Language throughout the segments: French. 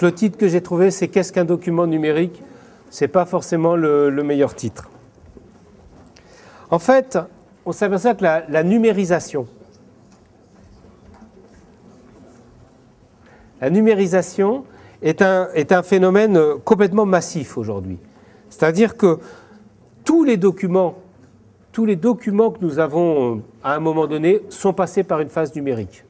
Le titre que j'ai trouvé, c'est « Qu'est-ce qu'un document numérique ?» Ce n'est pas forcément le meilleur titre. En fait, on s'aperçoit que la numérisation est un phénomène complètement massif aujourd'hui. C'est-à-dire que tous les documents que nous avons à un moment donné sont passés par une phase numérique.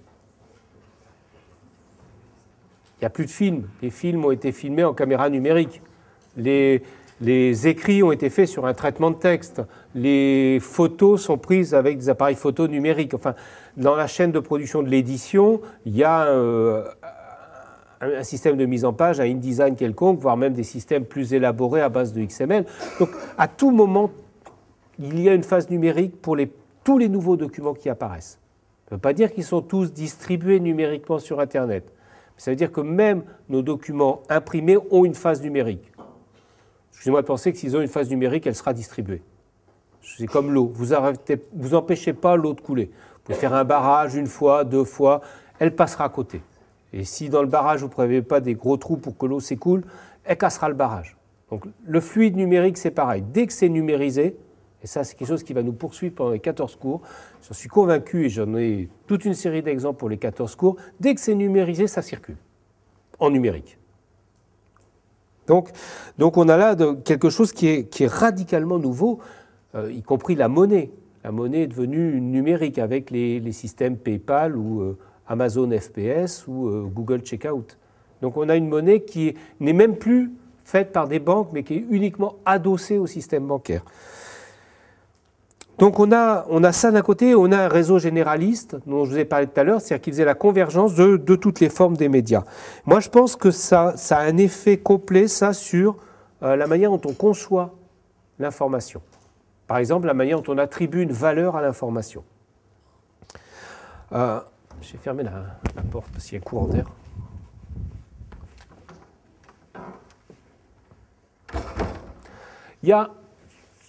Il n'y a plus de films. Les films ont été filmés en caméra numérique. Les écrits ont été faits sur un traitement de texte. Les photos sont prises avec des appareils photo numériques. Enfin, dans la chaîne de production de l'édition, il y a un système de mise en page, un InDesign quelconque, voire même des systèmes plus élaborés à base de XML. Donc, à tout moment, il y a une phase numérique pour tous les nouveaux documents qui apparaissent. Ça ne veut pas dire qu'ils sont tous distribués numériquement sur Internet. Ça veut dire que même nos documents imprimés ont une phase numérique. Excusez-moi de penser que s'ils ont une phase numérique, elle sera distribuée. C'est comme l'eau. Vous n'empêchez pas l'eau de couler. Vous pouvez faire un barrage une fois, 2 fois, elle passera à côté. Et si dans le barrage, vous ne prévoyez pas des gros trous pour que l'eau s'écoule, elle cassera le barrage. Donc le fluide numérique, c'est pareil. Dès que c'est numérisé, et ça c'est quelque chose qui va nous poursuivre pendant les 14 cours, j'en suis convaincu et j'en ai toute une série d'exemples pour les 14 cours, dès que c'est numérisé, ça circule en numérique. Donc on a là quelque chose qui est radicalement nouveau, y compris la monnaie. La monnaie est devenue numérique avec les systèmes PayPal ou Amazon FPS ou Google Checkout. Donc on a une monnaie qui n'est même plus faite par des banques, mais qui est uniquement adossée au système bancaire. Donc on a ça d'un côté, on a un réseau généraliste dont je vous ai parlé tout à l'heure, c'est-à-dire qui faisait la convergence de toutes les formes des médias. Moi je pense que ça a un effet complet, ça, sur la manière dont on conçoit l'information. Par exemple, la manière dont on attribue une valeur à l'information. Je vais fermer la porte parce qu'il y a un courant d'air.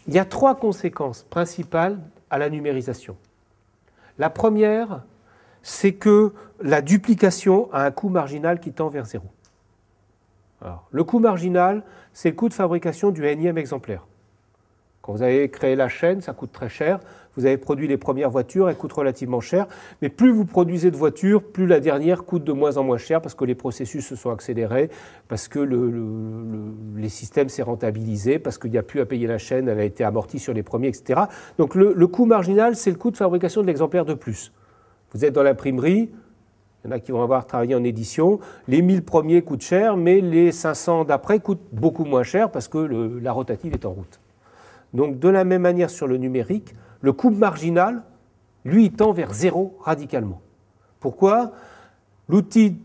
Il y a 3 conséquences principales à la numérisation. La première, c'est que la duplication a un coût marginal qui tend vers 0. Alors, le coût marginal, c'est le coût de fabrication du énième exemplaire. Quand vous avez créé la chaîne, ça coûte très cher. Vous avez produit les premières voitures, elles coûtent relativement cher. Mais plus vous produisez de voitures, plus la dernière coûte de moins en moins cher parce que les processus se sont accélérés, parce que les systèmes s'est rentabilisé, parce qu'il n'y a plus à payer la chaîne, elle a été amortie sur les premiers, etc. Donc le coût marginal, c'est le coût de fabrication de l'exemplaire de plus. Vous êtes dans l'imprimerie, il y en a qui vont avoir travaillé en édition, les 1000 premiers coûtent cher, mais les 500 d'après coûtent beaucoup moins cher parce que la rotative est en route. Donc de la même manière sur le numérique, le coût marginal, lui, il tend vers 0 radicalement. Pourquoi? L'outil,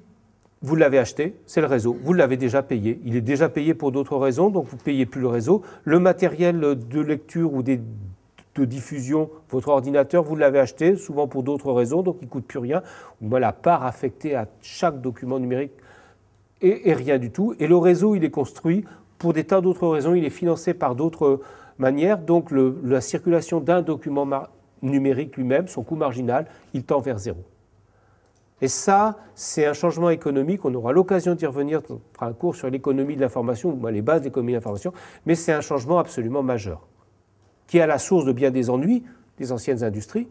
vous l'avez acheté, c'est le réseau, vous l'avez déjà payé. Il est déjà payé pour d'autres raisons, donc vous ne payez plus le réseau. Le matériel de lecture ou de diffusion, votre ordinateur, vous l'avez acheté, souvent pour d'autres raisons, donc il ne coûte plus rien. La part affectée à chaque document numérique est rien du tout. Et le réseau, il est construit pour des tas d'autres raisons, il est financé par d'autres manière, donc la circulation d'un document numérique lui-même, son coût marginal, il tend vers 0. Et ça, c'est un changement économique, on aura l'occasion d'y revenir, on fera un cours sur l'économie de l'information, les bases de l'économie de l'information, mais c'est un changement absolument majeur, qui est à la source de bien des ennuis des anciennes industries,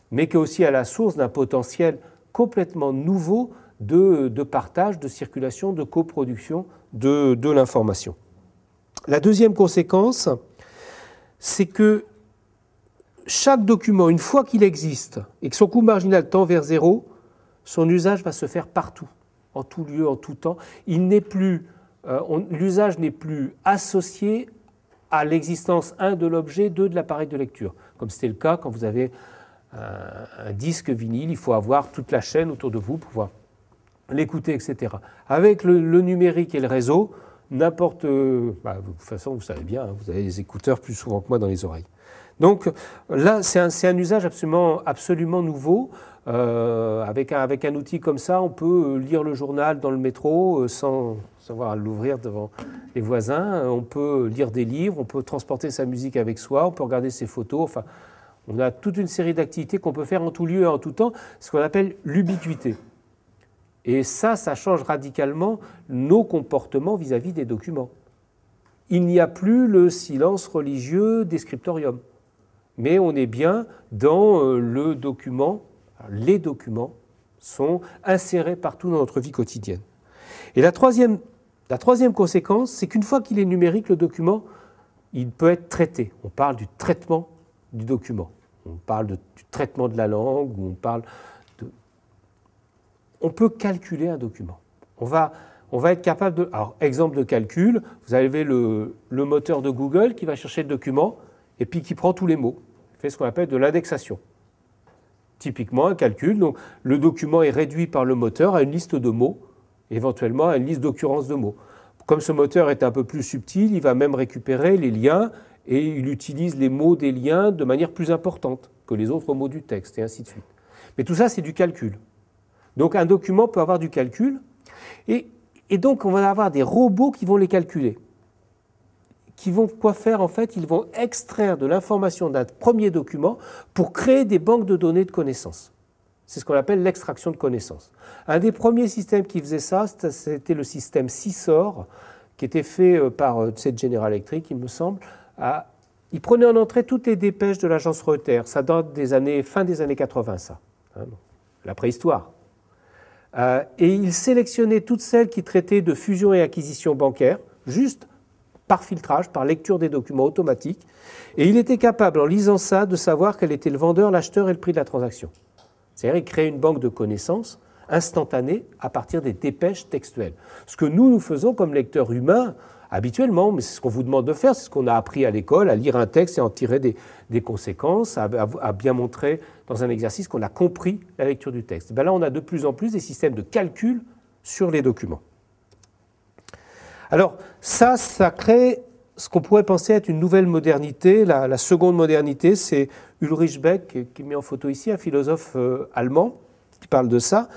mais qui est aussi à la source d'un potentiel complètement nouveau de partage, de circulation, de coproduction de l'information. La deuxième conséquence, c'est que chaque document, une fois qu'il existe et que son coût marginal tend vers 0, son usage va se faire partout, en tout lieu, en tout temps. L'usage n'est plus associé à l'existence, 1, de l'objet, 2, de l'appareil de lecture. Comme c'était le cas quand vous avez un disque vinyle, il faut avoir toute la chaîne autour de vous pour pouvoir l'écouter, etc. Avec le numérique et le réseau, de toute façon, vous savez bien, vous avez des écouteurs plus souvent que moi dans les oreilles. Donc là, c'est un usage absolument nouveau. Avec un outil comme ça, on peut lire le journal dans le métro sans savoir l'ouvrir devant les voisins. On peut lire des livres, on peut transporter sa musique avec soi, on peut regarder ses photos. Enfin, on a toute une série d'activités qu'on peut faire en tout lieu et en tout temps, ce qu'on appelle l'ubiquité. Et ça change radicalement nos comportements vis-à-vis des documents. Il n'y a plus le silence religieux des scriptoriums, mais on est bien dans le document. Les documents sont insérés partout dans notre vie quotidienne. Et la troisième conséquence, c'est qu'une fois qu'il est numérique, le document, il peut être traité. On parle du traitement du document. On parle du traitement de la langue, ou on peut calculer un document. On va être capable de... Alors, exemple de calcul, vous avez le moteur de Google qui va chercher le document et puis qui prend tous les mots. Il fait ce qu'on appelle de l'indexation. Typiquement, un calcul. Donc, le document est réduit par le moteur à une liste de mots, éventuellement à une liste d'occurrences de mots. Comme ce moteur est un peu plus subtil, il va même récupérer les liens et il utilise les mots des liens de manière plus importante que les autres mots du texte, et ainsi de suite. Mais tout ça, c'est du calcul. Donc un document peut avoir du calcul, et donc on va avoir des robots qui vont les calculer. Qui vont quoi faire en fait? Ils vont extraire de l'information d'un premier document pour créer des banques de données de connaissances. C'est ce qu'on appelle l'extraction de connaissances. Un des premiers systèmes qui faisait ça, c'était le système CISOR, qui était fait par General Electric, il me semble. Il prenait en entrée toutes les dépêches de l'agence Reuters. Ça date fin des années 80, ça. La préhistoire. Et il sélectionnait toutes celles qui traitaient de fusion et acquisition bancaire, juste par filtrage, par lecture des documents automatiques. Et il était capable, en lisant ça, de savoir quel était le vendeur, l'acheteur et le prix de la transaction. C'est-à-dire qu'il créait une banque de connaissances instantanée à partir des dépêches textuelles. Ce que nous faisons comme lecteurs humains habituellement, mais c'est ce qu'on vous demande de faire, c'est ce qu'on a appris à l'école, à lire un texte et en tirer des conséquences, à bien montrer dans un exercice qu'on a compris la lecture du texte. Ben là, on a de plus en plus des systèmes de calcul sur les documents. Alors, ça crée ce qu'on pourrait penser être une nouvelle modernité. La seconde modernité, c'est Ulrich Beck, qui est mis en photo ici, un philosophe allemand, qui parle de ça.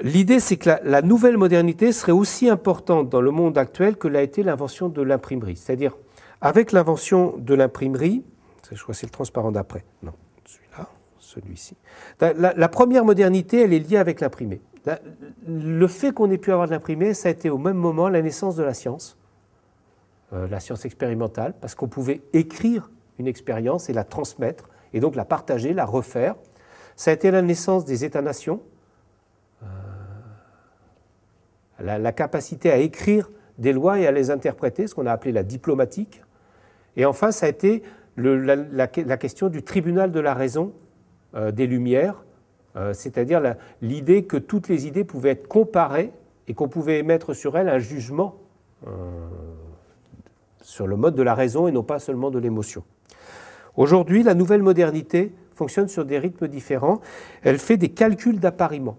L'idée, c'est que la nouvelle modernité serait aussi importante dans le monde actuel que l'a été l'invention de l'imprimerie. C'est-à-dire, avec l'invention de l'imprimerie, je crois que c'est le transparent d'après, non, celui-là, celui-ci. La première modernité, elle est liée avec l'imprimé. Le fait qu'on ait pu avoir de l'imprimé, ça a été au même moment la naissance de la science expérimentale, parce qu'on pouvait écrire une expérience et la transmettre, et donc la partager, la refaire. Ça a été la naissance des États-nations, la capacité à écrire des lois et à les interpréter, ce qu'on a appelé la diplomatique. Et enfin, ça a été la question du tribunal de la raison des Lumières, c'est-à-dire l'idée que toutes les idées pouvaient être comparées et qu'on pouvait émettre sur elles un jugement sur le mode de la raison et non pas seulement de l'émotion. Aujourd'hui, la nouvelle modernité fonctionne sur des rythmes différents. Elle fait des calculs d'appariement.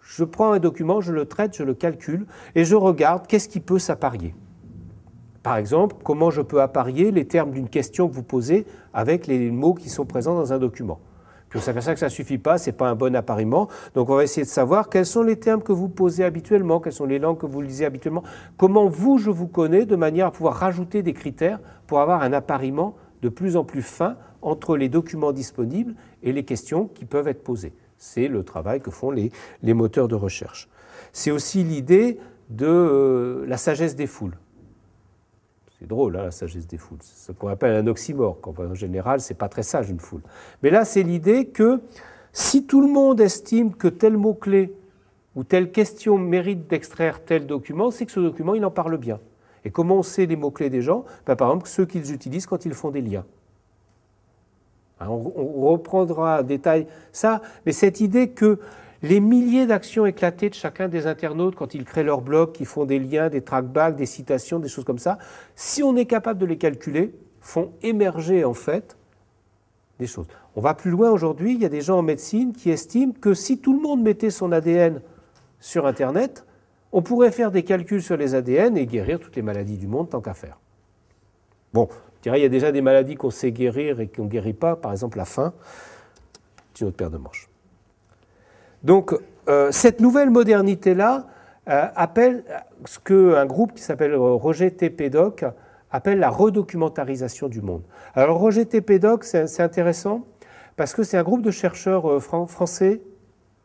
Je prends un document, je le traite, je le calcule et je regarde qu'est-ce qui peut s'apparier. Par exemple, comment je peux apparier les termes d'une question que vous posez avec les mots qui sont présents dans un document. Puis on s'aperçoit que ça ne suffit pas, ce n'est pas un bon appariement. Donc on va essayer de savoir quels sont les termes que vous posez habituellement, quelles sont les langues que vous lisez habituellement, comment je vous connais, de manière à pouvoir rajouter des critères pour avoir un appariement de plus en plus fin entre les documents disponibles et les questions qui peuvent être posées. C'est le travail que font les moteurs de recherche. C'est aussi l'idée de la sagesse des foules. C'est drôle, hein, la sagesse des foules. C'est ce qu'on appelle un oxymore. En général, ce n'est pas très sage, une foule. Mais là, c'est l'idée que si tout le monde estime que tel mot-clé ou telle question mérite d'extraire tel document, c'est que ce document, il en parle bien. Et comment on sait les mots-clés des gens? Par exemple, ceux qu'ils utilisent quand ils font des liens. On reprendra en détail ça, mais cette idée que les milliers d'actions éclatées de chacun des internautes quand ils créent leur blog, qui font des liens, des trackbacks, des citations, des choses comme ça, si on est capable de les calculer, font émerger en fait des choses. On va plus loin aujourd'hui, il y a des gens en médecine qui estiment que si tout le monde mettait son ADN sur Internet, on pourrait faire des calculs sur les ADN et guérir toutes les maladies du monde tant qu'à faire. Bon, je dirais, il y a déjà des maladies qu'on sait guérir et qu'on ne guérit pas, par exemple la faim, c'est une autre paire de manches. Donc, cette nouvelle modernité-là appelle ce qu'un groupe qui s'appelle Roger T. Pedock appelle la redocumentarisation du monde. Alors, Roger T. Pedock, c'est intéressant parce que c'est un groupe de chercheurs français,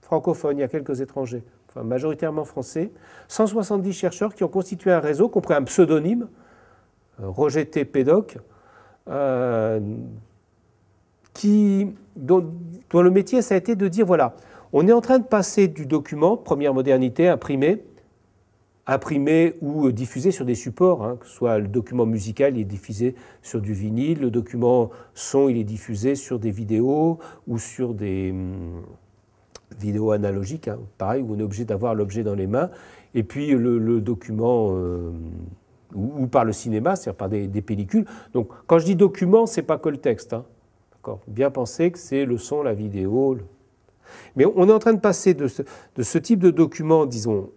francophones, il y a quelques étrangers, enfin majoritairement français, 170 chercheurs qui ont constitué un réseau, qui ont pris un pseudonyme, Roger T. Pédoc, dont le métier, ça a été de dire, voilà, on est en train de passer du document, première modernité, imprimé ou diffusé sur des supports, hein, que ce soit le document musical, il est diffusé sur du vinyle, le document son, il est diffusé sur des vidéos ou sur des vidéos analogiques, hein, pareil, où on est obligé d'avoir l'objet dans les mains, et puis le document, ou par le cinéma, c'est-à-dire par des pellicules. Donc quand je dis document, ce n'est pas que le texte, hein, d'accord. Bien penser que c'est le son, la vidéo. Mais on est en train de passer de ce type de document, disons,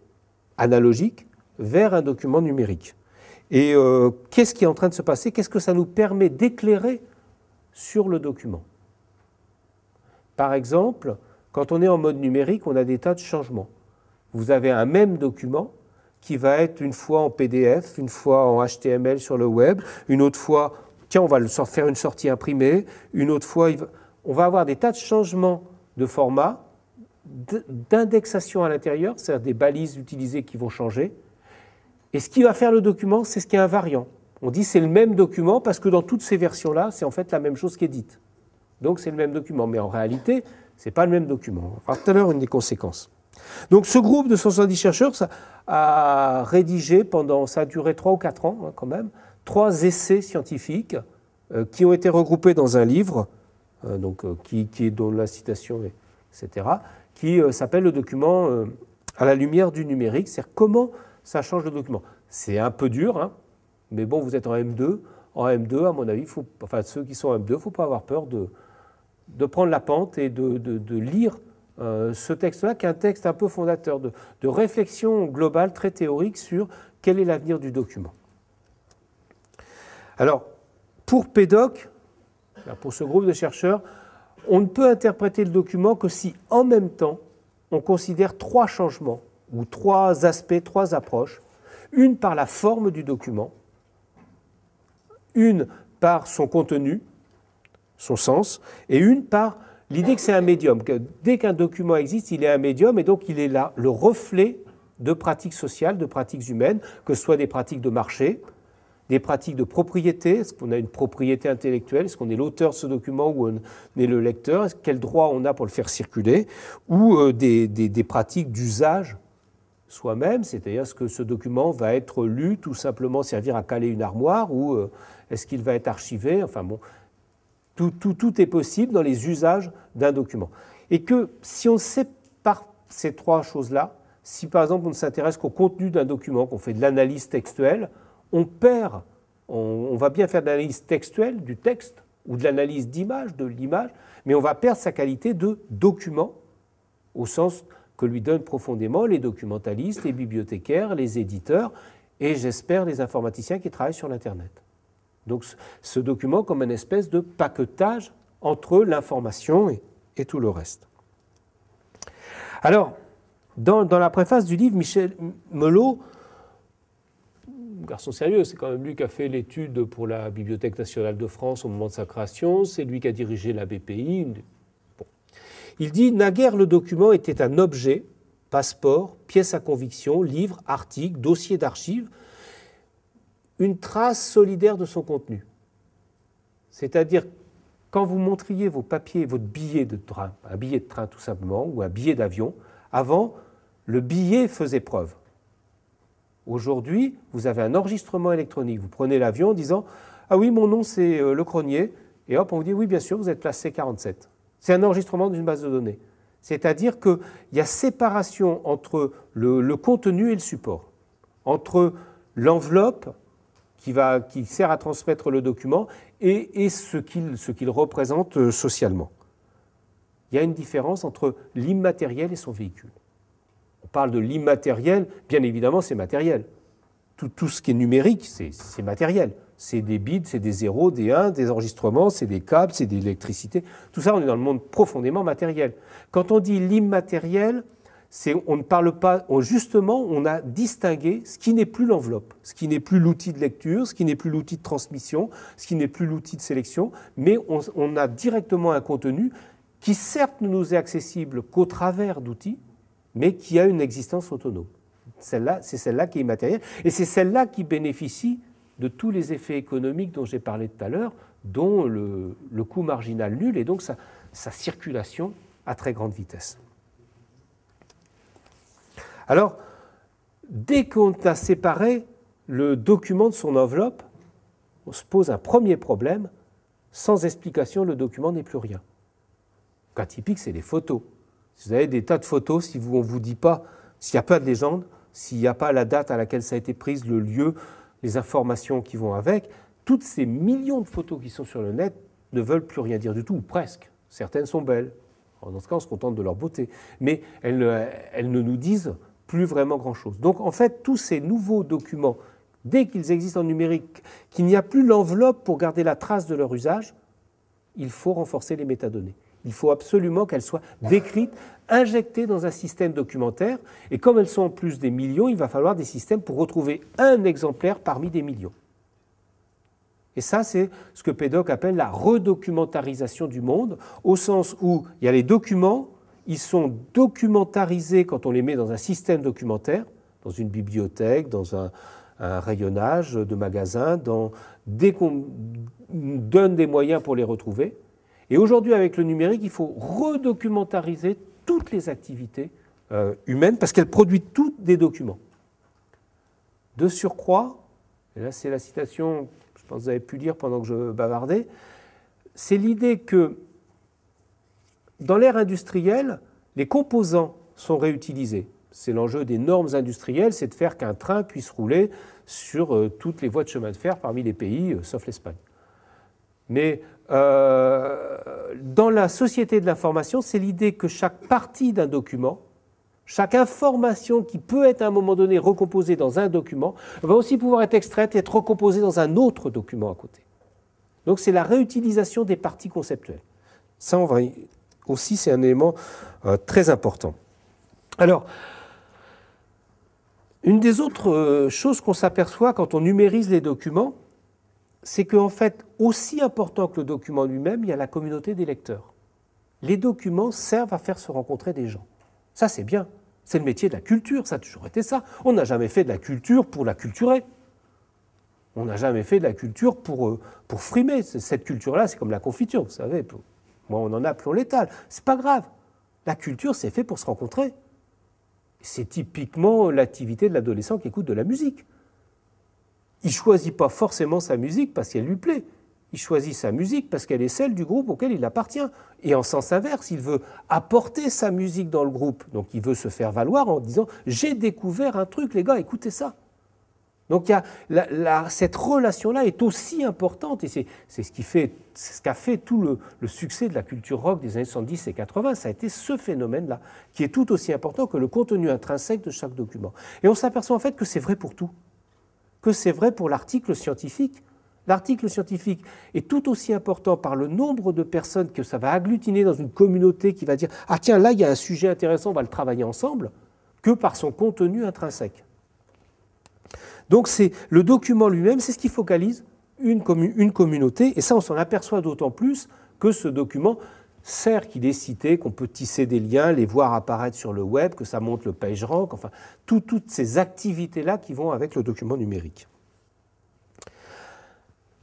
analogique vers un document numérique. Et qu'est-ce qui est en train de se passer? Qu'est-ce que ça nous permet d'éclairer sur le document? Par exemple, quand on est en mode numérique, on a des tas de changements. Vous avez un même document qui va être une fois en PDF, une fois en HTML sur le web, une autre fois, tiens, on va faire une sortie imprimée, une autre fois, on va avoir des tas de changements de format, d'indexation à l'intérieur, c'est-à-dire des balises utilisées qui vont changer. Et ce qui va faire le document, c'est ce qui est invariant. On dit c'est le même document parce que dans toutes ces versions-là, c'est en fait la même chose qui est dite. Donc c'est le même document. Mais en réalité, ce n'est pas le même document. On va voir tout à l'heure une des conséquences. Donc ce groupe de 170 chercheurs ça a rédigé ça a duré 3 ou 4 ans hein, quand même, 3 essais scientifiques qui ont été regroupés dans un livre, dont la citation est, etc., qui s'appelle le document à la lumière du numérique, c'est-à-dire comment ça change le document. C'est un peu dur, hein, mais bon, vous êtes en M2. En M2, à mon avis, ceux qui sont en M2, il ne faut pas avoir peur de prendre la pente et de lire ce texte-là, qui est un texte un peu fondateur, de réflexion globale, très théorique, sur quel est l'avenir du document. Alors, pour Pédoc, pour ce groupe de chercheurs, on ne peut interpréter le document que si, en même temps, on considère 3 changements, ou 3 aspects, 3 approches. Une par la forme du document, une par son contenu, son sens, et une par l'idée que c'est un médium, que dès qu'un document existe, il est un médium, et donc il est là le reflet de pratiques sociales, de pratiques humaines, que ce soit des pratiques de marché, des pratiques de propriété, est-ce qu'on a une propriété intellectuelle, est-ce qu'on est l'auteur de ce document ou on est le lecteur, quel droit on a pour le faire circuler, ou des pratiques d'usage soi-même, c'est-à-dire est-ce que ce document va être lu, tout simplement servir à caler une armoire, ou est-ce qu'il va être archivé, enfin bon, tout est possible dans les usages d'un document. Et que si on sépare ces 3 choses-là, si par exemple on ne s'intéresse qu'au contenu d'un document, qu'on fait de l'analyse textuelle, on va bien faire de l'analyse textuelle du texte ou de l'analyse d'image, de l'image, mais on va perdre sa qualité de document au sens que lui donnent profondément les documentalistes, les bibliothécaires, les éditeurs et j'espère les informaticiens qui travaillent sur l'Internet. Donc ce document comme une espèce de paquetage entre l'information et tout le reste. Alors, dans la préface du livre, Michel Melot, garçon sérieux, c'est quand même lui qui a fait l'étude pour la Bibliothèque nationale de France au moment de sa création, c'est lui qui a dirigé la BPI. Bon. Il dit « Naguère, le document était un objet, passeport, pièce à conviction, livre, article, dossier d'archives, une trace solidaire de son contenu. » C'est-à-dire, quand vous montriez vos papiers, votre billet de train, un billet de train tout simplement, ou un billet d'avion, avant, le billet faisait preuve. Aujourd'hui, vous avez un enregistrement électronique. Vous prenez l'avion en disant « Ah oui, mon nom c'est Le Cronier », et hop, on vous dit « Oui, bien sûr, vous êtes place C47 ». C'est un enregistrement d'une base de données. C'est-à-dire qu'il y a séparation entre le contenu et le support, entre l'enveloppe qui sert à transmettre le document et ce qu'il représente socialement. Il y a une différence entre l'immatériel et son véhicule. On parle de l'immatériel, bien évidemment c'est matériel. Tout ce qui est numérique, c'est matériel. C'est des bits, c'est des 0, des 1, des enregistrements, c'est des câbles, c'est de l'électricité. Tout ça, on est dans le monde profondément matériel. Quand on dit l'immatériel, on ne parle pas, justement, on a distingué ce qui n'est plus l'enveloppe, ce qui n'est plus l'outil de lecture, ce qui n'est plus l'outil de transmission, ce qui n'est plus l'outil de sélection, mais on a directement un contenu qui certes ne nous est accessible qu'au travers d'outils, mais qui a une existence autonome. C'est celle-là qui est immatérielle, et c'est celle-là qui bénéficie de tous les effets économiques dont j'ai parlé tout à l'heure, dont le coût marginal nul et donc sa circulation à très grande vitesse. Alors, dès qu'on a séparé le document de son enveloppe, on se pose un premier problème. Sans explication, le document n'est plus rien. Le cas typique, c'est les photos. Si vous avez des tas de photos, si on ne vous dit pas, s'il n'y a pas de légende, s'il n'y a pas la date à laquelle ça a été prise, le lieu, les informations qui vont avec, toutes ces millions de photos qui sont sur le net ne veulent plus rien dire du tout, ou presque. Certaines sont belles. Dans ce cas, on se contente de leur beauté. Mais elles ne nous disent plus vraiment grand-chose. Donc, en fait, tous ces nouveaux documents, dès qu'ils existent en numérique, qu'il n'y a plus l'enveloppe pour garder la trace de leur usage, il faut renforcer les métadonnées. Il faut absolument qu'elles soient décrites, injectées dans un système documentaire. Et comme elles sont en plus des millions, il va falloir des systèmes pour retrouver un exemplaire parmi des millions. Et ça, c'est ce que Pédoc appelle la redocumentarisation du monde, au sens où il y a les documents, ils sont documentarisés quand on les met dans un système documentaire, dans une bibliothèque, dans un rayonnage de magasins, dès qu'on donne des moyens pour les retrouver. Et aujourd'hui, avec le numérique, il faut redocumentariser toutes les activités humaines parce qu'elles produisent toutes des documents. De surcroît, et là c'est la citation, je pense que vous avez pu lire pendant que je bavardais, c'est l'idée que dans l'ère industrielle, les composants sont réutilisés. C'est l'enjeu des normes industrielles, c'est de faire qu'un train puisse rouler sur toutes les voies de chemin de fer parmi les pays, sauf l'Espagne. Mais dans la société de l'information, c'est l'idée que chaque partie d'un document, chaque information qui peut être à un moment donné recomposée dans un document, va aussi pouvoir être extraite et être recomposée dans un autre document à côté. Donc c'est la réutilisation des parties conceptuelles. Ça, aussi, c'est un élément très important. Alors, une des autres choses qu'on s'aperçoit quand on numérise les documents, c'est qu'en fait, aussi important que le document lui-même, il y a la communauté des lecteurs. Les documents servent à faire se rencontrer des gens. Ça, c'est bien. C'est le métier de la culture, ça a toujours été ça. On n'a jamais fait de la culture pour la culturer. On n'a jamais fait de la culture pour frimer. Cette culture-là, c'est comme la confiture, vous savez. Moi, on en a, plus on l'étale. C'est pas grave. La culture, c'est fait pour se rencontrer. C'est typiquement l'activité de l'adolescent qui écoute de la musique. Il ne choisit pas forcément sa musique parce qu'elle lui plaît. Il choisit sa musique parce qu'elle est celle du groupe auquel il appartient. Et en sens inverse, il veut apporter sa musique dans le groupe. Donc il veut se faire valoir en disant « j'ai découvert un truc, les gars, écoutez ça ». Donc cette relation-là est aussi importante et c'est ce qu'a fait tout le succès de la culture rock des années 70 et 80. Ça a été ce phénomène-là qui est tout aussi important que le contenu intrinsèque de chaque document. Et on s'aperçoit en fait que c'est vrai pour tout, que c'est vrai pour l'article scientifique. L'article scientifique est tout aussi important par le nombre de personnes que ça va agglutiner dans une communauté qui va dire « Ah tiens, là, il y a un sujet intéressant, on va le travailler ensemble », que par son contenu intrinsèque. Donc le document lui-même, c'est ce qui focalise une communauté, et ça on s'en aperçoit d'autant plus que ce document sert qu'il est cité, qu'on peut tisser des liens, les voir apparaître sur le web, que ça monte le PageRank, enfin toutes ces activités-là qui vont avec le document numérique.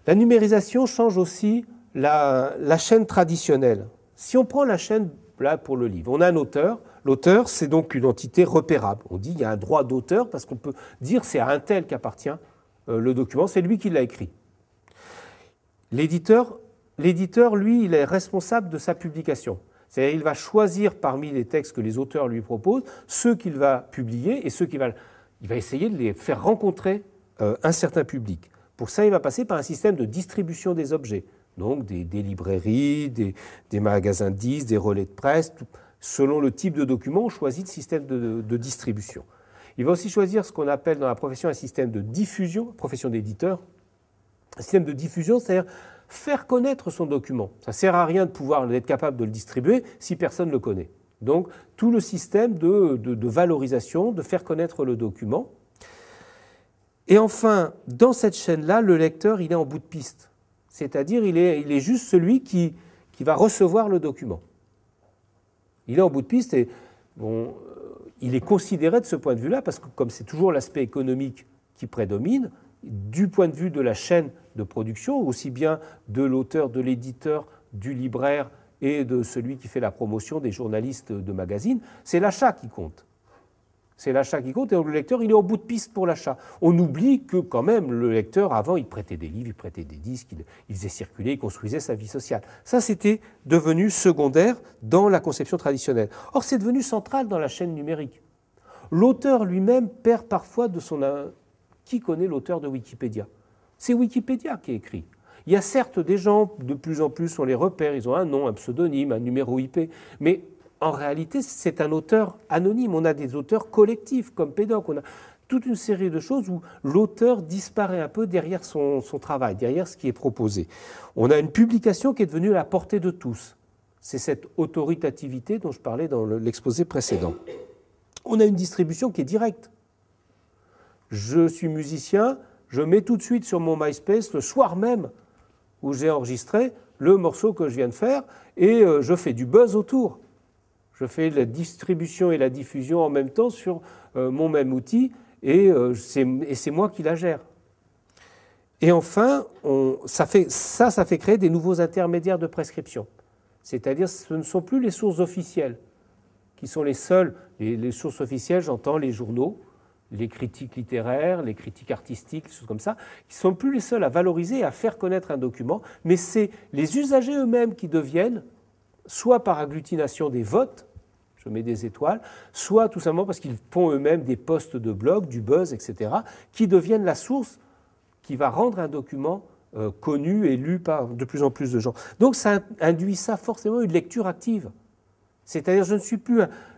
La numérisation change aussi la chaîne traditionnelle. Si on prend la chaîne là pour le livre, on a un auteur. L'auteur, c'est donc une entité repérable. On dit qu'il y a un droit d'auteur parce qu'on peut dire c'est à un tel qu'appartient le document, c'est lui qui l'a écrit. L'éditeur, lui, il est responsable de sa publication. C'est-à-dire qu'il va choisir parmi les textes que les auteurs lui proposent ceux qu'il va publier et ceux il va essayer de les faire rencontrer un certain public. Pour ça, il va passer par un système de distribution des objets, donc des librairies, des magasins de disques, des relais de presse. Selon le type de document, on choisit le système de distribution. Il va aussi choisir ce qu'on appelle dans la profession un système de diffusion, profession d'éditeur. Un système de diffusion, c'est-à-dire faire connaître son document. Ça ne sert à rien d'être capable de le distribuer si personne ne le connaît. Donc, tout le système de valorisation, de faire connaître le document. Et enfin, dans cette chaîne-là, le lecteur, il est en bout de piste. C'est-à-dire, il est juste celui qui va recevoir le document. Il est en bout de piste et bon, il est considéré de ce point de vue-là, parce que comme c'est toujours l'aspect économique qui prédomine, du point de vue de la chaîne de production, aussi bien de l'auteur, de l'éditeur, du libraire et de celui qui fait la promotion, des journalistes de magazines, c'est l'achat qui compte. C'est l'achat qui compte, et donc le lecteur, il est en bout de piste pour l'achat. On oublie que quand même, le lecteur, avant, il prêtait des livres, il prêtait des disques, il faisait circuler, il construisait sa vie sociale. Ça, c'était devenu secondaire dans la conception traditionnelle. Or, c'est devenu central dans la chaîne numérique. L'auteur lui-même perd parfois de son... Qui connaît l'auteur de Wikipédia? C'est Wikipédia qui est écrit. Il y a certes des gens, de plus en plus, on les repère, ils ont un nom, un pseudonyme, un numéro IP, mais en réalité, c'est un auteur anonyme. On a des auteurs collectifs, comme Pédoc. On a toute une série de choses où l'auteur disparaît un peu derrière son travail, derrière ce qui est proposé. On a une publication qui est devenue à la portée de tous. C'est cette autoritativité dont je parlais dans l'exposé précédent. On a une distribution qui est directe. Je suis musicien, je mets tout de suite sur mon MySpace, le soir même où j'ai enregistré, le morceau que je viens de faire, et je fais du buzz autour. Je fais la distribution et la diffusion en même temps sur mon même outil, et c'est moi qui la gère. Et enfin, ça fait créer des nouveaux intermédiaires de prescription. C'est-à-dire, ce ne sont plus les sources officielles qui sont les seules. Les sources officielles, j'entends les journaux, les critiques littéraires, les critiques artistiques, des choses comme ça, qui ne sont plus les seuls à valoriser et à faire connaître un document, mais c'est les usagers eux-mêmes qui deviennent, soit par agglutination des votes, je mets des étoiles, soit tout simplement parce qu'ils font eux-mêmes des posts de blog, du buzz, etc., qui deviennent la source qui va rendre un document connu et lu par de plus en plus de gens. Donc ça induit ça forcément une lecture active. C'est-à-dire,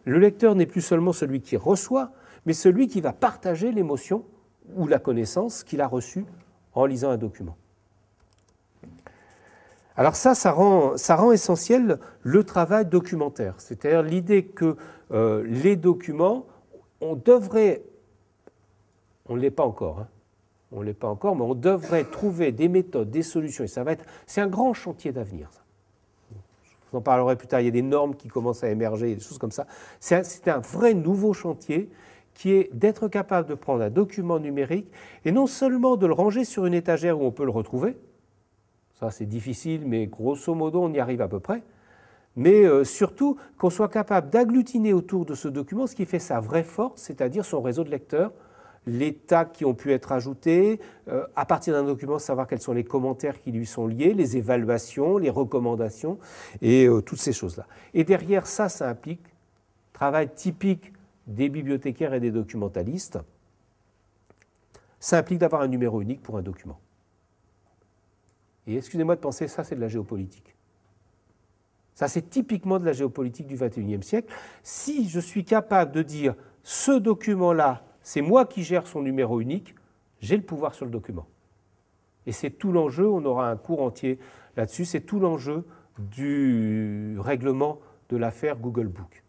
le lecteur n'est plus seulement celui qui reçoit, mais celui qui va partager l'émotion ou la connaissance qu'il a reçue en lisant un document. Alors ça rend essentiel le travail documentaire, c'est-à-dire l'idée que les documents, on ne l'est pas encore, mais on devrait trouver des méthodes, des solutions, et c'est un grand chantier d'avenir. Je vous en parlerai plus tard, il y a des normes qui commencent à émerger, des choses comme ça. C'est un vrai nouveau chantier qui est d'être capable de prendre un document numérique et non seulement de le ranger sur une étagère où on peut le retrouver, ça c'est difficile, mais grosso modo on y arrive à peu près, mais surtout qu'on soit capable d'agglutiner autour de ce document ce qui fait sa vraie force, c'est-à-dire son réseau de lecteurs, les tags qui ont pu être ajoutés, à partir d'un document savoir quels sont les commentaires qui lui sont liés, les évaluations, les recommandations et toutes ces choses-là. Et derrière ça implique travail typique des bibliothécaires et des documentalistes, ça implique d'avoir un numéro unique pour un document. Et excusez-moi de penser, ça c'est de la géopolitique. Ça c'est typiquement de la géopolitique du XXIe siècle. Si je suis capable de dire, ce document-là, c'est moi qui gère son numéro unique, j'ai le pouvoir sur le document. Et c'est tout l'enjeu, on aura un cours entier là-dessus, c'est tout l'enjeu du règlement de l'affaire Google Book.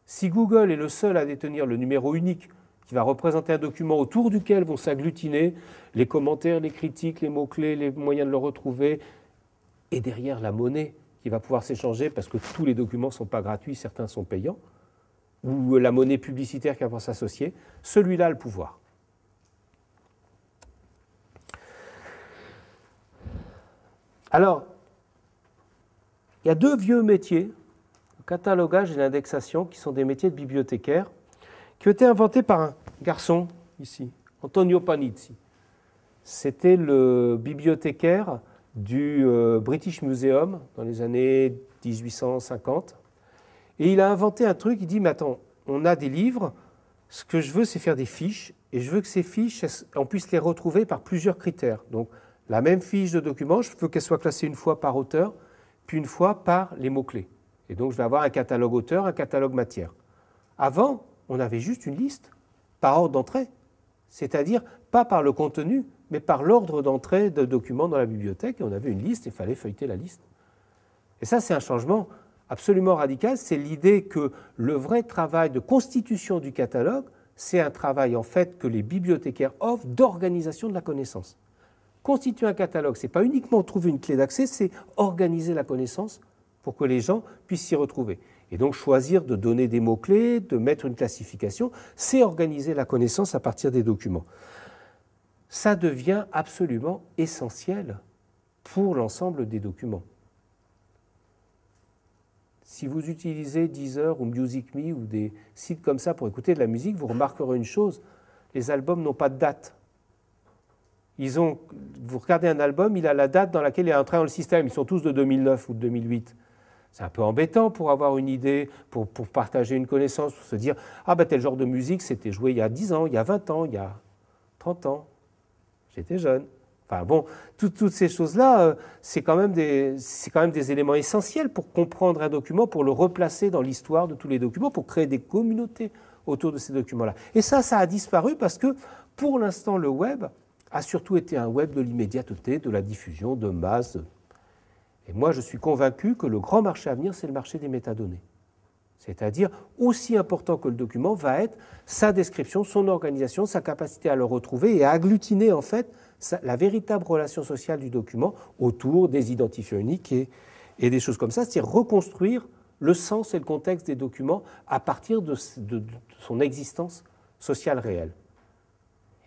Si Google est le seul à détenir le numéro unique qui va représenter un document autour duquel vont s'agglutiner les commentaires, les critiques, les mots-clés, les moyens de le retrouver, et derrière la monnaie qui va pouvoir s'échanger parce que tous les documents ne sont pas gratuits, certains sont payants, ou la monnaie publicitaire qui va pouvoir s'associer, celui-là a le pouvoir. Alors, il y a deux vieux métiers, le catalogage et l'indexation, qui sont des métiers de bibliothécaire, qui ont été inventés par un garçon ici, Antonio Panizzi. C'était le bibliothécaire du British Museum dans les années 1850. Et il a inventé un truc, il dit, mais attends, on a des livres, ce que je veux, c'est faire des fiches, et je veux que ces fiches, on puisse les retrouver par plusieurs critères. Donc, la même fiche de document, je veux qu'elle soit classée une fois par auteur, puis une fois par les mots-clés. Et donc, je vais avoir un catalogue auteur, un catalogue matière. Avant, on avait juste une liste par ordre d'entrée, c'est-à-dire pas par le contenu, mais par l'ordre d'entrée de documents dans la bibliothèque, et on avait une liste, et il fallait feuilleter la liste. Et ça, c'est un changement absolument radical, c'est l'idée que le vrai travail de constitution du catalogue, c'est un travail en fait que les bibliothécaires offrent d'organisation de la connaissance. Constituer un catalogue, ce n'est pas uniquement trouver une clé d'accès, c'est organiser la connaissance pour que les gens puissent s'y retrouver. Et donc choisir de donner des mots-clés, de mettre une classification, c'est organiser la connaissance à partir des documents. Ça devient absolument essentiel pour l'ensemble des documents. Si vous utilisez Deezer ou MusicMe ou des sites comme ça pour écouter de la musique, vous remarquerez une chose, les albums n'ont pas de date. Vous regardez un album, il a la date dans laquelle il est entré dans le système. Ils sont tous de 2009 ou de 2008. C'est un peu embêtant pour avoir une idée, pour partager une connaissance, pour se dire « Ah ben tel genre de musique, c'était joué il y a 10 ans, il y a 20 ans, il y a 30 ans. J'étais jeune. » Enfin bon, toutes ces choses-là, c'est quand même des éléments essentiels pour comprendre un document, pour le replacer dans l'histoire de tous les documents, pour créer des communautés autour de ces documents-là. Et ça a disparu parce que, pour l'instant, le web a surtout été un web de l'immédiateté, de la diffusion, de masse. Et moi, je suis convaincu que le grand marché à venir, c'est le marché des métadonnées. C'est-à-dire, aussi important que le document va être sa description, son organisation, sa capacité à le retrouver et à agglutiner, en fait, la véritable relation sociale du document autour des identifiants uniques et des choses comme ça, c'est-à-dire reconstruire le sens et le contexte des documents à partir de son existence sociale réelle.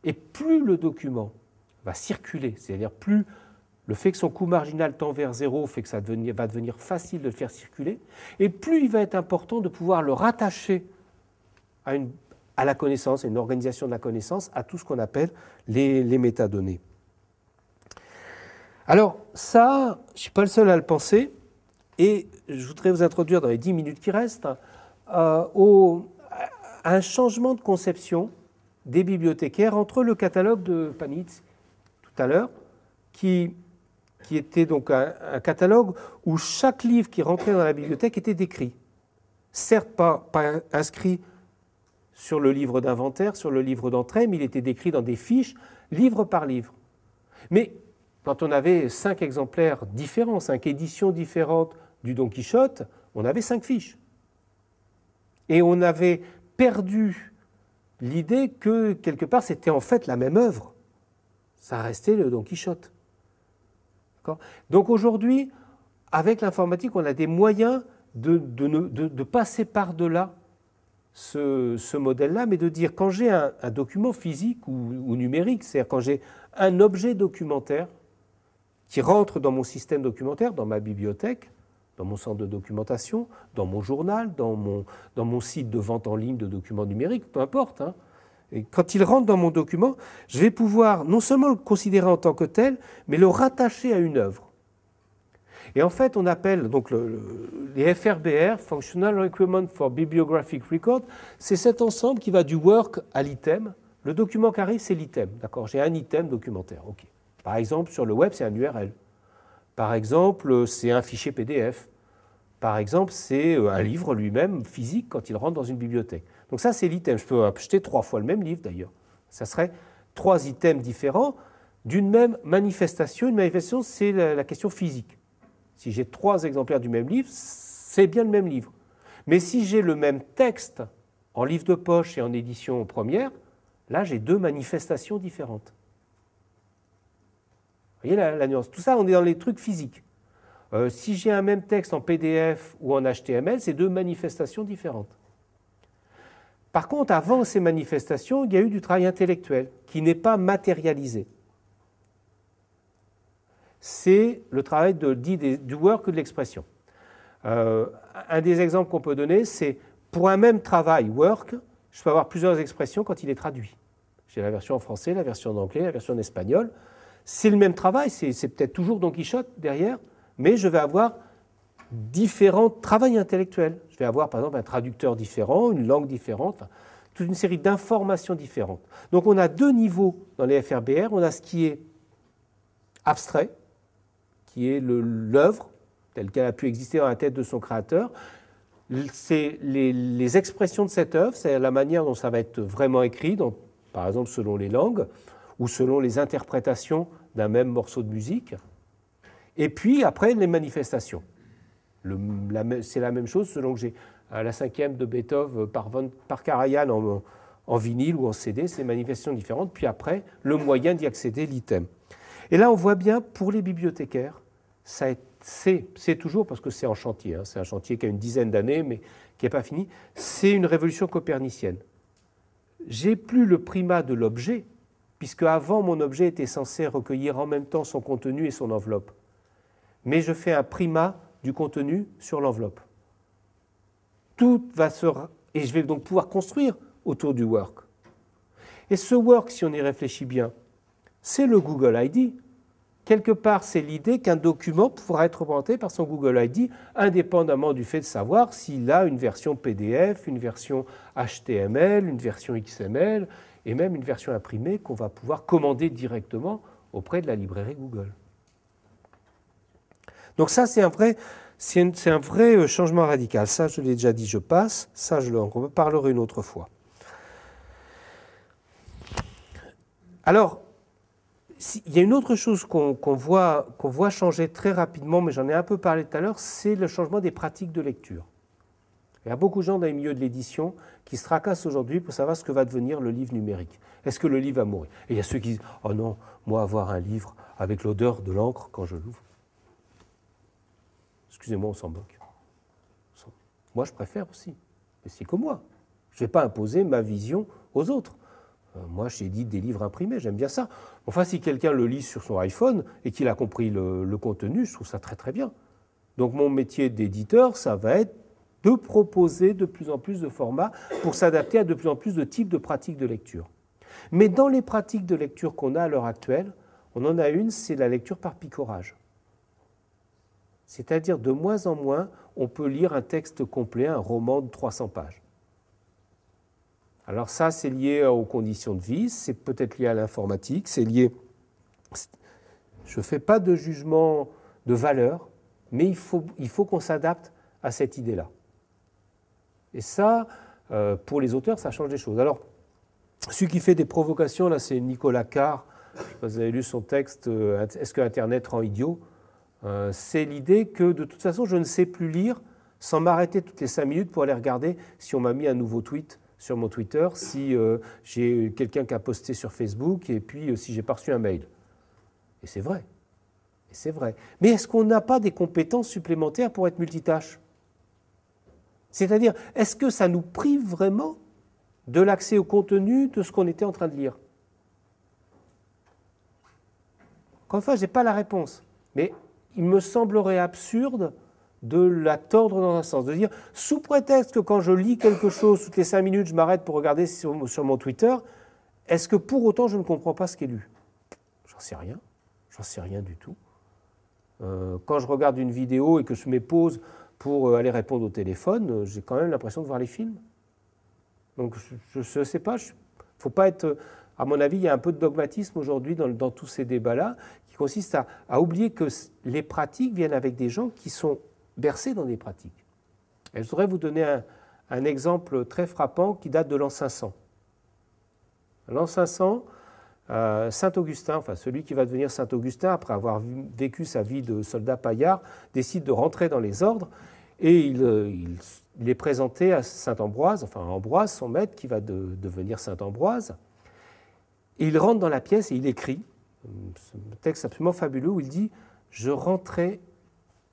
Et plus le document va circuler, c'est-à-dire plus le fait que son coût marginal tend vers zéro fait que ça va devenir facile de le faire circuler, et plus il va être important de pouvoir le rattacher à la connaissance, à une organisation de la connaissance, à tout ce qu'on appelle les métadonnées. Alors ça, je ne suis pas le seul à le penser, et je voudrais vous introduire dans les 10 minutes qui restent à un changement de conception des bibliothécaires entre le catalogue de Panizzi tout à l'heure, qui était donc un catalogue où chaque livre qui rentrait dans la bibliothèque était décrit. Certes, pas inscrit sur le livre d'inventaire, sur le livre d'entrée, mais il était décrit dans des fiches, livre par livre. Mais quand on avait 5 exemplaires différents, 5 éditions différentes du Don Quichotte, on avait 5 fiches. Et on avait perdu l'idée que, quelque part, c'était en fait la même œuvre. Ça restait le Don Quichotte. Donc aujourd'hui, avec l'informatique, on a des moyens de passer par-delà ce modèle-là, mais de dire quand j'ai un document physique ou numérique, c'est-à-dire quand j'ai un objet documentaire qui rentre dans mon système documentaire, dans ma bibliothèque, dans mon centre de documentation, dans mon journal, dans mon site de vente en ligne de documents numériques, peu importe. Hein. Et quand il rentre dans mon document, je vais pouvoir non seulement le considérer en tant que tel, mais le rattacher à une œuvre. Et en fait, on appelle donc les FRBR, Functional Requirement for Bibliographic Record, c'est cet ensemble qui va du work à l'item. Le document qui arrive, c'est l'item. D'accord, j'ai un item documentaire. Okay. Par exemple, sur le web, c'est un URL. Par exemple, c'est un fichier PDF. Par exemple, c'est un livre lui-même physique quand il rentre dans une bibliothèque. Donc ça, c'est l'item. Je peux acheter 3 fois le même livre, d'ailleurs. Ça serait 3 items différents d'une même manifestation. Une manifestation, c'est la question physique. Si j'ai 3 exemplaires du même livre, c'est bien le même livre. Mais si j'ai le même texte en livre de poche et en édition première, là, j'ai 2 manifestations différentes. Vous voyez la nuance. Tout ça, on est dans les trucs physiques. Si j'ai un même texte en PDF ou en HTML, c'est 2 manifestations différentes. Par contre, avant ces manifestations, il y a eu du travail intellectuel qui n'est pas matérialisé. C'est le travail du work ou de l'expression. Un des exemples qu'on peut donner, c'est pour un même travail, work, je peux avoir plusieurs expressions quand il est traduit. J'ai la version en français, la version en anglais, la version en espagnol. C'est le même travail, c'est peut-être toujours Don Quichotte derrière, mais je vais avoir différents travails intellectuels. Je vais avoir par exemple un traducteur différent, une langue différente, enfin, toute une série d'informations différentes. Donc on a 2 niveaux dans les FRBR. On a ce qui est abstrait, qui est l'œuvre telle qu'elle a pu exister dans la tête de son créateur. C'est les expressions de cette œuvre, c'est la manière dont ça va être vraiment écrit, par exemple selon les langues ou selon les interprétations d'un même morceau de musique. Et puis après, les manifestations. C'est la même chose selon que j'ai la 5e de Beethoven par Karajan en vinyle ou en CD, c'est des manifestations différentes. Puis après, le moyen d'y accéder, l'item. Et là, on voit bien, pour les bibliothécaires, c'est toujours, parce que c'est en chantier, hein, c'est un chantier qui a une dizaine d'années, mais qui n'est pas fini, c'est une révolution copernicienne. J'ai plus le primat de l'objet, puisque avant mon objet était censé recueillir en même temps son contenu et son enveloppe. Mais je fais un primat du contenu sur l'enveloppe. Tout va se... Et je vais donc pouvoir construire autour du work. Et ce work, si on y réfléchit bien, c'est le Google ID. Quelque part, c'est l'idée qu'un document pourra être représenté par son Google ID, indépendamment du fait de savoir s'il a une version PDF, une version HTML, une version XML, et même une version imprimée qu'on va pouvoir commander directement auprès de la librairie Google. Donc ça, c'est un vrai changement radical. Ça, je l'ai déjà dit, je passe. Ça, je en reparlerai une autre fois. Alors, il y a une autre chose qu'on voit changer très rapidement, mais j'en ai un peu parlé tout à l'heure, c'est le changement des pratiques de lecture. Il y a beaucoup de gens dans les milieux de l'édition qui se tracassent aujourd'hui pour savoir ce que va devenir le livre numérique. Est-ce que le livre va mourir? Et il y a ceux qui disent « Oh non, moi avoir un livre avec l'odeur de l'encre quand je l'ouvre. » Excusez-moi, on s'en moque. Moi, je préfère aussi. Mais c'est comme moi. Je ne vais pas imposer ma vision aux autres. Moi, j'édite des livres imprimés, j'aime bien ça. Enfin, si quelqu'un le lit sur son iPhone et qu'il a compris le contenu, je trouve ça très très bien. Donc mon métier d'éditeur, ça va être de proposer de plus en plus de formats pour s'adapter à de plus en plus de types de pratiques de lecture. Mais dans les pratiques de lecture qu'on a à l'heure actuelle, on en a une, c'est la lecture par picorage. C'est-à-dire de moins en moins, on peut lire un texte complet, un roman de 300 pages. Alors ça, c'est lié aux conditions de vie, c'est peut-être lié à l'informatique, c'est lié... Je ne fais pas de jugement de valeur, mais il faut qu'on s'adapte à cette idée-là. Et ça, pour les auteurs, ça change des choses. Alors, celui qui fait des provocations, là, c'est Nicolas Carr. Je ne sais pas si vous avez lu son texte « Est-ce que Internet rend idiot ?» C'est l'idée que, de toute façon, je ne sais plus lire sans m'arrêter toutes les 5 minutes pour aller regarder si on m'a mis un nouveau tweet sur mon Twitter, si j'ai quelqu'un qui a posté sur Facebook, et puis si j'ai pas reçu un mail. Et c'est vrai. Et c'est vrai. Mais est-ce qu'on n'a pas des compétences supplémentaires pour être multitâche? C'est-à-dire, est-ce que ça nous prive vraiment de l'accès au contenu de ce qu'on était en train de lire? Encore une fois, je n'ai pas la réponse. Mais il me semblerait absurde de la tordre dans un sens, de dire, sous prétexte que quand je lis quelque chose, toutes les 5 minutes, je m'arrête pour regarder sur mon Twitter, est-ce que pour autant je ne comprends pas ce qui est lu? J'en sais rien. J'en sais rien du tout. Quand je regarde une vidéo et que je me pose pour aller répondre au téléphone, j'ai quand même l'impression de voir les films. Donc je ne sais pas, faut pas être... À mon avis, il y a un peu de dogmatisme aujourd'hui dans tous ces débats-là, qui consiste à oublier que les pratiques viennent avec des gens qui sont bercés dans des pratiques. Et je voudrais vous donner un exemple très frappant qui date de l'an 500. L'an 500, Saint-Augustin, enfin celui qui va devenir Saint-Augustin, après avoir vécu sa vie de soldat paillard, décide de rentrer dans les ordres et il est présenté à Saint-Ambroise, enfin Ambroise, son maître, qui va devenir Saint-Ambroise. Et il rentre dans la pièce et il écrit, un texte absolument fabuleux où il dit « Je rentrais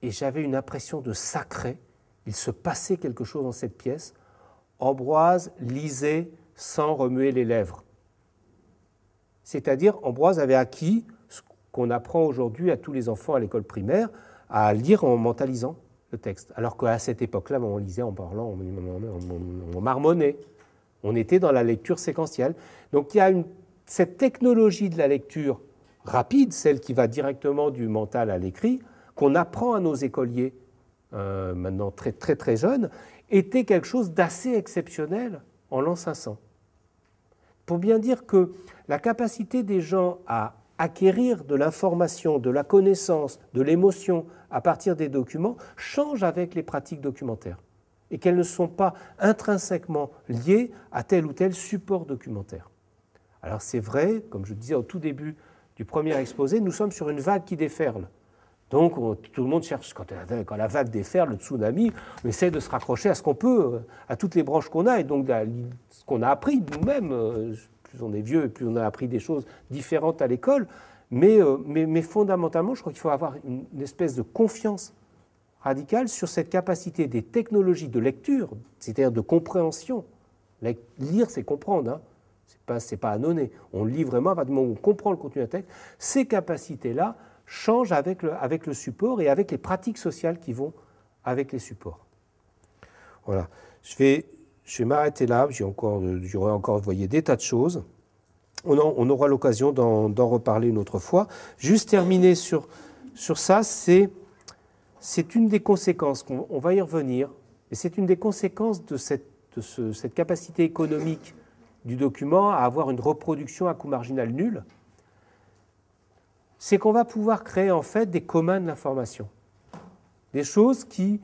et j'avais une impression de sacré, il se passait quelque chose dans cette pièce. Ambroise lisait sans remuer les lèvres. » C'est-à-dire, Ambroise avait acquis ce qu'on apprend aujourd'hui à tous les enfants à l'école primaire, à lire en mentalisant le texte. Alors qu'à cette époque-là, on lisait en parlant, on marmonnait. On était dans la lecture séquentielle. Donc il y a cette technologie de la lecture rapide, celle qui va directement du mental à l'écrit, qu'on apprend à nos écoliers, maintenant très, très, très jeunes, était quelque chose d'assez exceptionnel en l'an 500. Pour bien dire que la capacité des gens à acquérir de l'information, de la connaissance, de l'émotion à partir des documents change avec les pratiques documentaires et qu'elles ne sont pas intrinsèquement liées à tel ou tel support documentaire. Alors c'est vrai, comme je disais au tout début du premier exposé, nous sommes sur une vague qui déferle. Donc tout le monde cherche, quand la vague déferle, le tsunami, on essaie de se raccrocher à ce qu'on peut, à toutes les branches qu'on a, et donc ce qu'on a appris nous-mêmes. Plus on est vieux, plus on a appris des choses différentes à l'école, Mais fondamentalement, je crois qu'il faut avoir une espèce de confiance radicale sur cette capacité des technologies de lecture, c'est-à-dire de compréhension. Lire, c'est comprendre, hein. C'est pas annonné. On lit vraiment à partir du moment où on comprend le contenu d'un texte. Ces capacités-là changent avec le support et avec les pratiques sociales qui vont avec les supports. Voilà. Je vais m'arrêter là. J'aurais encore, vous voyez, des tas de choses. On aura l'occasion d'en reparler une autre fois. Juste terminer sur ça, c'est une des conséquences, on va y revenir, et c'est une des conséquences de cette capacité économique du document à avoir une reproduction à coût marginal nul, c'est qu'on va pouvoir créer en fait des communs de l'information. Des choses qui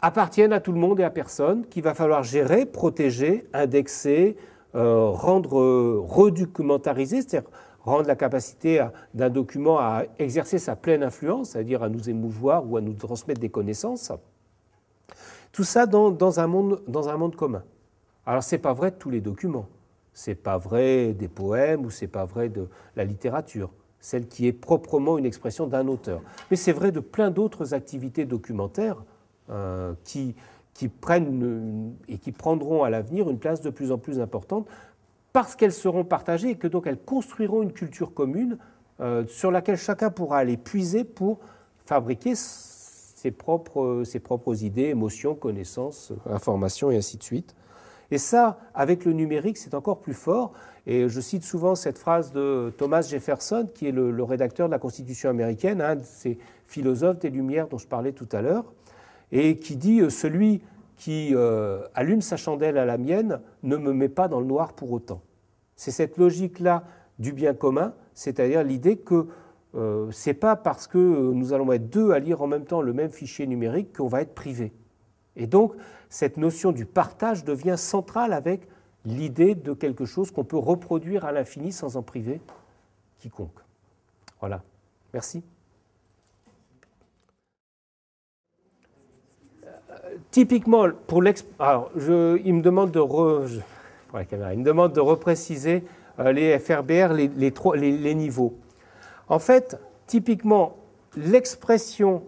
appartiennent à tout le monde et à personne, qu'il va falloir gérer, protéger, indexer, redocumentarisé, c'est-à-dire rendre la capacité d'un document à exercer sa pleine influence, c'est-à-dire à nous émouvoir ou à nous transmettre des connaissances. Tout ça dans un monde commun. Alors, ce n'est pas vrai de tous les documents. Ce n'est pas vrai des poèmes ou ce n'est pas vrai de la littérature, celle qui est proprement une expression d'un auteur. Mais c'est vrai de plein d'autres activités documentaires qui prennent et qui prendront à l'avenir une place de plus en plus importante parce qu'elles seront partagées et que donc elles construiront une culture commune sur laquelle chacun pourra aller puiser pour fabriquer ses propres idées, émotions, connaissances, informations et ainsi de suite. Et ça, avec le numérique, c'est encore plus fort. Et je cite souvent cette phrase de Thomas Jefferson, qui est le rédacteur de la Constitution américaine, un de ces philosophes des Lumières dont je parlais tout à l'heure, et qui dit « Celui qui allume sa chandelle à la mienne ne me met pas dans le noir pour autant ». C'est cette logique-là du bien commun, c'est-à-dire l'idée que ce n'est pas parce que nous allons être deux à lire en même temps le même fichier numérique qu'on va être privé. Et donc, cette notion du partage devient centrale avec l'idée de quelque chose qu'on peut reproduire à l'infini sans en priver quiconque. Voilà. Merci. Typiquement, il me demande de repréciser les FRBR, les niveaux. En fait, typiquement, l'expression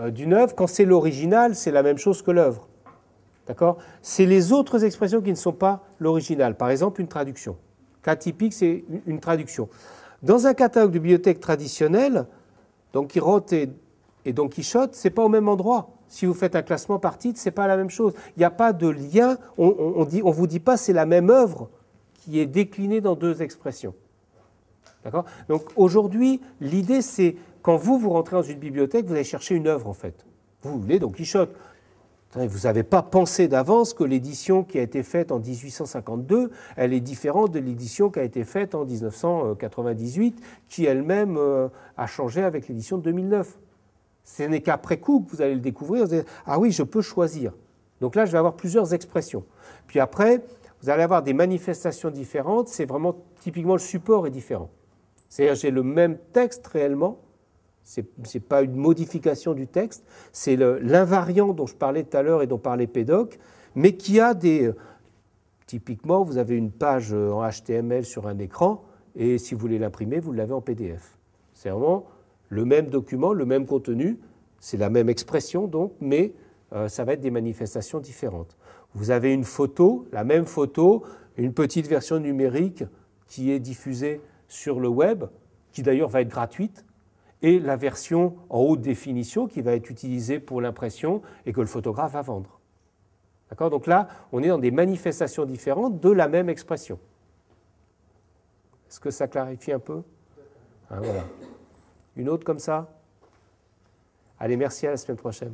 d'une œuvre, quand c'est l'original, c'est la même chose que l'œuvre. D'accord ? C'est les autres expressions qui ne sont pas l'original. Par exemple, une traduction. Cas typique, c'est une traduction. Dans un catalogue de bibliothèque traditionnelle, Don Quichotte et Don Quichotte, ce n'est pas au même endroit. Si vous faites un classement par titre, ce n'est pas la même chose. Il n'y a pas de lien. On ne vous dit pas c'est la même œuvre qui est déclinée dans deux expressions. D'accord ? Donc aujourd'hui, l'idée, c'est quand vous rentrez dans une bibliothèque, vous allez chercher une œuvre en fait. Vous voulez Don Quichotte. Vous n'avez pas pensé d'avance que l'édition qui a été faite en 1852, elle est différente de l'édition qui a été faite en 1998, qui elle-même a changé avec l'édition de 2009. Ce n'est qu'après coup que vous allez le découvrir, vous allez dire, ah oui, je peux choisir. Donc là, je vais avoir plusieurs expressions. Puis après, vous allez avoir des manifestations différentes, c'est vraiment typiquement le support est différent. C'est-à-dire j'ai le même texte réellement, ce n'est pas une modification du texte, c'est l'invariant dont je parlais tout à l'heure et dont parlait Pédoc, mais qui a des... Typiquement, vous avez une page en HTML sur un écran, et si vous voulez l'imprimer, vous l'avez en PDF. C'est vraiment le même document, le même contenu, c'est la même expression donc, mais ça va être des manifestations différentes. Vous avez une photo, la même photo, une petite version numérique qui est diffusée sur le web, qui d'ailleurs va être gratuite, et la version en haute définition qui va être utilisée pour l'impression et que le photographe va vendre. D'accord ? Donc là, on est dans des manifestations différentes de la même expression. Est-ce que ça clarifie un peu ? Voilà. Une autre comme ça ? Allez, merci, à la semaine prochaine.